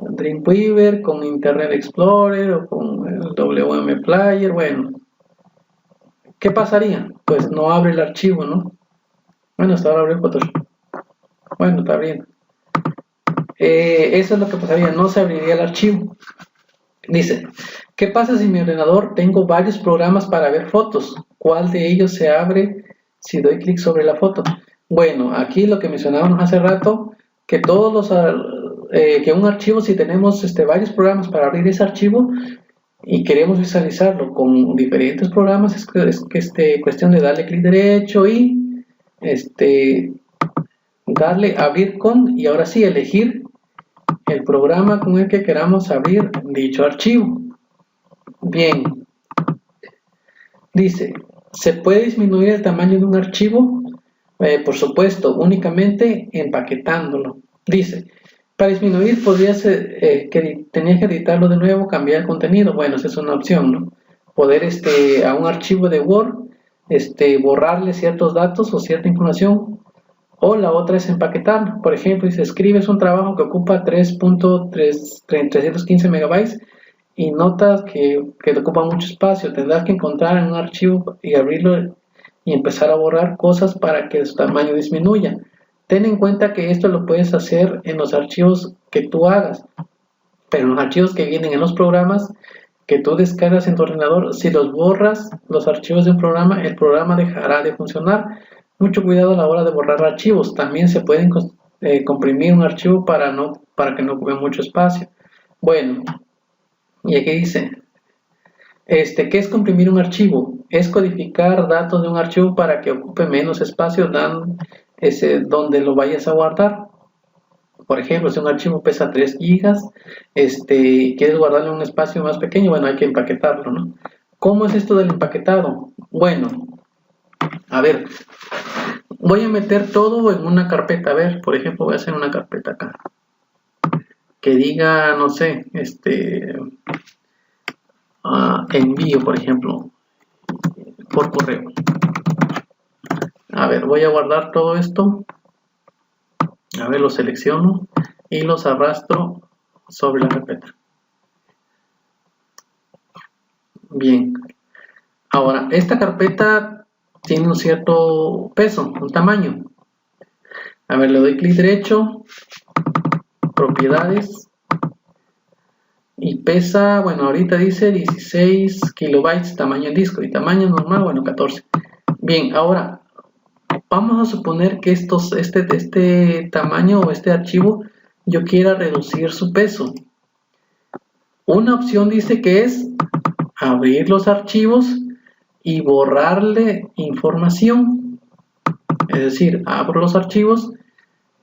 Dreamweaver, con Internet Explorer o con el WM Player. Bueno, ¿qué pasaría? Pues no abre el archivo, ¿no? Bueno, hasta ahora abrió Photoshop. Bueno, está abriendo. Eso es lo que pasaría, no se abriría el archivo. Dice, ¿qué pasa si en mi ordenador tengo varios programas para ver fotos? ¿Cuál de ellos se abre si doy clic sobre la foto? Bueno, aquí lo que mencionábamos hace rato, que todos los que un archivo, si tenemos varios programas para abrir ese archivo y queremos visualizarlo con diferentes programas, es cuestión de darle clic derecho y darle abrir con, y ahora sí elegir el programa con el que queramos abrir dicho archivo. Bien, dice, ¿se puede disminuir el tamaño de un archivo? Por supuesto, únicamente empaquetándolo. Dice, para disminuir podría ser que tenía que editarlo de nuevo, cambiar el contenido. Bueno, esa es una opción, ¿no? Poder a un archivo de Word borrarle ciertos datos o cierta información, o la otra es empaquetarlo. Por ejemplo, si escribes un trabajo que ocupa 3.315 megabytes y notas que ocupa mucho espacio, tendrás que encontrar en un archivo y abrirlo y empezar a borrar cosas para que su tamaño disminuya. Ten en cuenta que esto lo puedes hacer en los archivos que tú hagas, pero en los archivos que vienen en los programas que tú descargas en tu ordenador, si los borras los archivos de un programa, el programa dejará de funcionar. Mucho cuidado a la hora de borrar archivos. También se pueden comprimir un archivo para que no ocupe mucho espacio. Bueno, y aquí dice, ¿qué es comprimir un archivo? Es codificar datos de un archivo para que ocupe menos espacio donde lo vayas a guardar. Por ejemplo, si un archivo pesa 3 gigas, quieres guardarle un espacio más pequeño, bueno, hay que empaquetarlo, ¿no? ¿Cómo es esto del empaquetado? Bueno, a ver, voy a meter todo en una carpeta. A ver, por ejemplo, voy a hacer una carpeta acá que diga, no sé, envío, por ejemplo, por correo. A ver, voy a guardar todo esto. A ver, lo selecciono y los arrastro sobre la carpeta. Bien. Ahora, esta carpeta tiene un cierto peso, un tamaño. A ver, le doy clic derecho, propiedades, y pesa, bueno, ahorita dice 16 kilobytes tamaño en disco, y tamaño normal, bueno, 14. Bien, ahora, vamos a suponer que este tamaño o este archivo yo quiera reducir su peso. Una opción dice que es abrir los archivos y borrarle información. Es decir, abro los archivos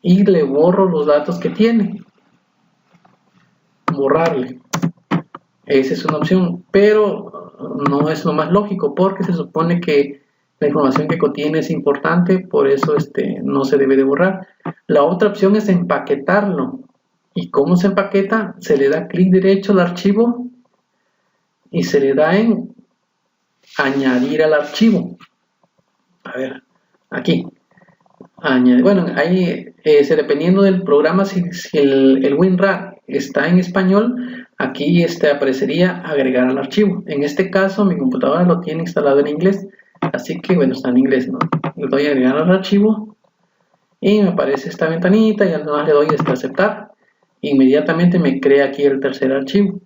y le borro los datos que tiene. Borrarle. Esa es una opción, pero no es lo más lógico porque se supone que la información que contiene es importante, por eso no se debe de borrar. La otra opción es empaquetarlo. ¿Y cómo se empaqueta? Se le da clic derecho al archivo y se le da en añadir al archivo. A ver, aquí. Bueno, ahí dependiendo del programa, si el WinRAR está en español, aquí aparecería agregar al archivo. En este caso, mi computadora lo tiene instalado en inglés, así que bueno, está en inglés, ¿no? Le doy a agregar al archivo y me aparece esta ventanita y además le doy a aceptar. Inmediatamente me crea aquí el tercer archivo.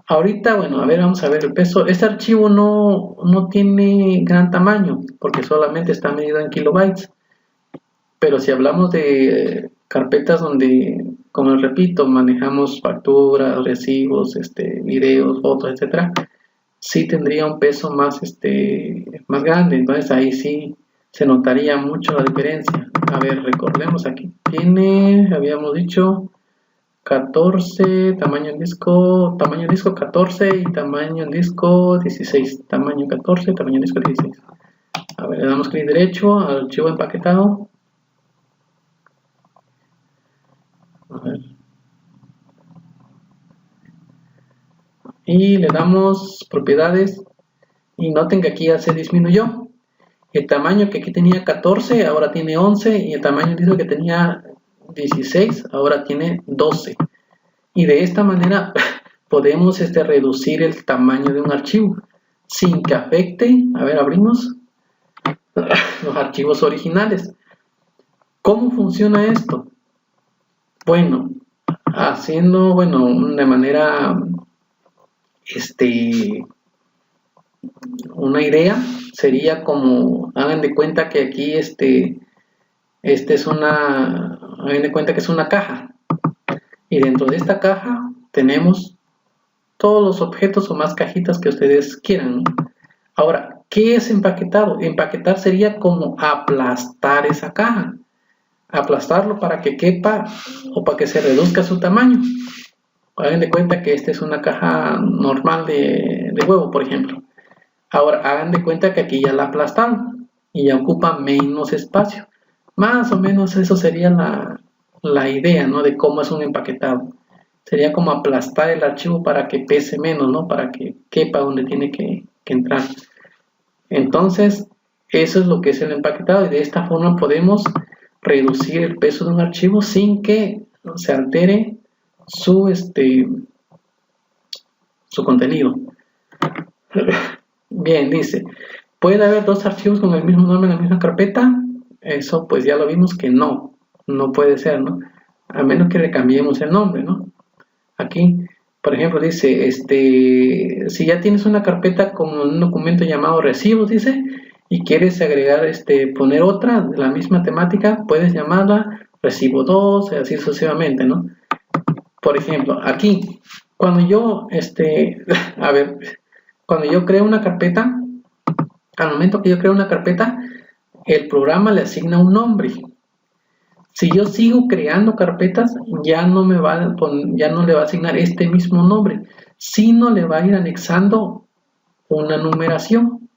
Ahorita, bueno, a ver, vamos a ver el peso. Este archivo no tiene gran tamaño porque solamente está medido en kilobytes. Pero si hablamos de carpetas donde, como les repito, manejamos facturas, recibos, videos, fotos, etcétera, sí tendría un peso más grande. Entonces ahí sí se notaría mucho la diferencia. A ver, recordemos aquí. Habíamos dicho 14, tamaño en disco 14 y tamaño en disco 16. Tamaño 14, tamaño en disco 16. A ver, le damos clic derecho al archivo empaquetado. A ver. Y le damos propiedades y noten que aquí ya se disminuyó. El tamaño que aquí tenía 14 ahora tiene 11 y el tamaño dice que tenía 16 ahora tiene 12. Y de esta manera podemos reducir el tamaño de un archivo sin que afecte, a ver, abrimos los archivos originales. ¿Cómo funciona esto? Bueno, haciendo, de manera, una idea sería como, hagan de cuenta que aquí hagan de cuenta que es una caja y dentro de esta caja tenemos todos los objetos o más cajitas que ustedes quieran. Ahora, ¿qué es empaquetado? Empaquetar sería como aplastar esa caja, aplastarlo para que quepa o para que se reduzca su tamaño. Hagan de cuenta que esta es una caja normal de huevo, por ejemplo. Ahora, hagan de cuenta que aquí ya la aplastaron y ya ocupa menos espacio. Más o menos eso sería la idea, ¿no? De cómo es un empaquetado. Sería como aplastar el archivo para que pese menos, ¿no? Para que quepa donde tiene que entrar. Entonces, eso es lo que es el empaquetado y de esta forma podemos reducir el peso de un archivo sin que se altere su contenido. Bien, dice, ¿puede haber dos archivos con el mismo nombre en la misma carpeta? Eso pues ya lo vimos que no puede ser, ¿no? A menos que le cambiemos el nombre, ¿no? Aquí, por ejemplo, dice, si ya tienes una carpeta con un documento llamado recibos, dice, y quieres agregar, poner otra de la misma temática, puedes llamarla recibo 2, y así sucesivamente, ¿no? Por ejemplo, aquí, cuando yo, cuando yo creo una carpeta, al momento que yo creo una carpeta, el programa le asigna un nombre. Si yo sigo creando carpetas, ya no le va a asignar este mismo nombre, sino le va a ir anexando una numeración.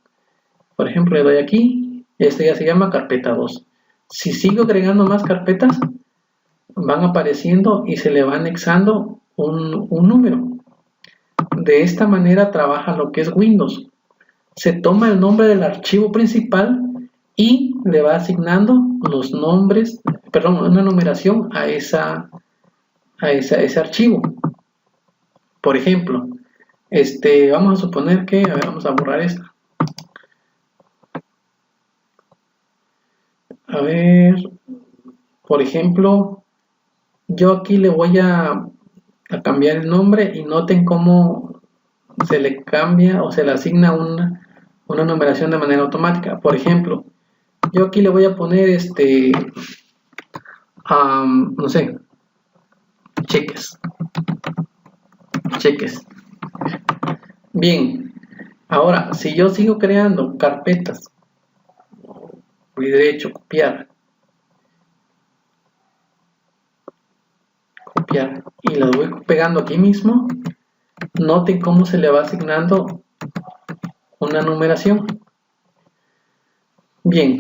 Por ejemplo, le doy aquí, ya se llama carpeta 2. Si sigo agregando más carpetas, van apareciendo y se le va anexando un número. De esta manera trabaja lo que es Windows. Se toma el nombre del archivo principal y le va asignando los nombres, una numeración a ese archivo. Por ejemplo, vamos a suponer que, vamos a borrar esta. A ver, por ejemplo, yo aquí le voy a cambiar el nombre y noten cómo se le cambia o se le asigna una numeración de manera automática. Por ejemplo, yo aquí le voy a poner no sé, cheques. Bien, ahora, si yo sigo creando carpetas, voy derecho, copiar, y las voy pegando aquí mismo, noten cómo se le va asignando una numeración. Bien,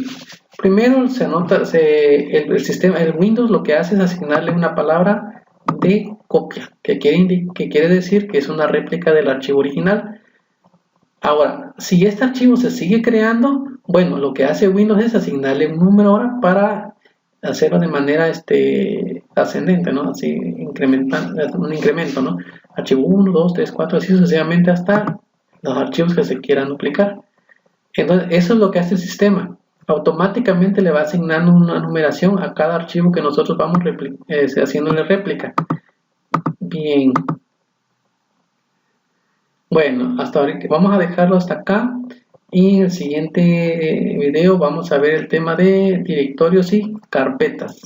primero se anota, el sistema, el Windows lo que hace es asignarle una palabra de copia, que quiere decir que es una réplica del archivo original. Ahora, si este archivo se sigue creando, bueno, lo que hace Windows es asignarle un número ahora para hacerlo de manera ascendente, ¿no? Así, un incremento, ¿no? Archivo 1, 2, 3, 4, así sucesivamente hasta los archivos que se quieran duplicar. Entonces, eso es lo que hace el sistema. Automáticamente le va asignando una numeración a cada archivo que nosotros vamos haciéndole réplica. Bien. Bueno, hasta ahorita vamos a dejarlo hasta acá. Y en el siguiente video vamos a ver el tema de directorios y carpetas.